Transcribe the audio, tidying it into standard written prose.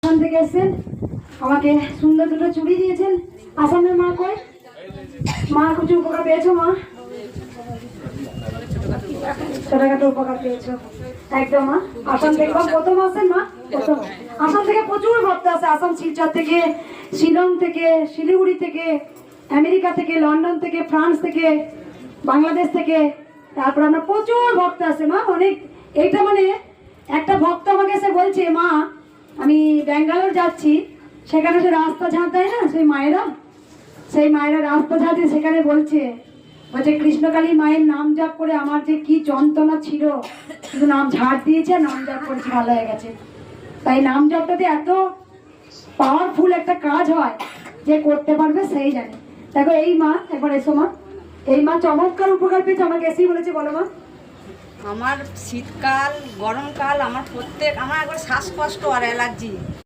আসাম থেকে এসেছেন, আমাকে সুন্দর দুটো চুড়ি দিয়েছেন। আসামের মা কই? মা কিছু উপকার পেয়েছো? মা ছোটখাটো উপকার পেয়েছো একদম। মা আসাম থেকে প্রথম আসেন? মা প্রথম আসাম থেকে প্রচুর ভক্ত আছে। আসাম শিলচর থেকে, শিলং থেকে, শিলিগুড়ি থেকে, আমেরিকা থেকে, লন্ডন থেকে, ফ্রান্স থেকে, বাংলাদেশ থেকে, তারপর আমরা প্রচুর ভক্ত আছে। মা অনেক, এইটা মানে একটা ভক্ত আমাকে এসে বলছে, মা আমি ব্যাঙ্গালোর যাচ্ছি, সেখানে সে রাস্তা ঝাঁট দেয় না সেই মায়েরা রাস্তা ঝাঁটে, সেখানে বলছে কৃষ্ণকালী মায়ের নাম জপ করে আমার যে কি যন্ত্রণা ছিল, শুধু নাম ঝাড় দিয়েছে, নাম জপ করেছে, ভালো হয়ে গেছে। তাই নাম জপটাতে এত পাওয়ারফুল একটা কাজ হয়, যে করতে পারবে সেই জানে। দেখো এই মা, একবার এসো মা, এই মা চমৎকার উপকার পেয়েছে, আমাকে এসেই বলেছে। বলো মা। আমার শীতকাল, গরমকাল, আমার একবার শ্বাসকষ্ট আর অ্যালার্জি,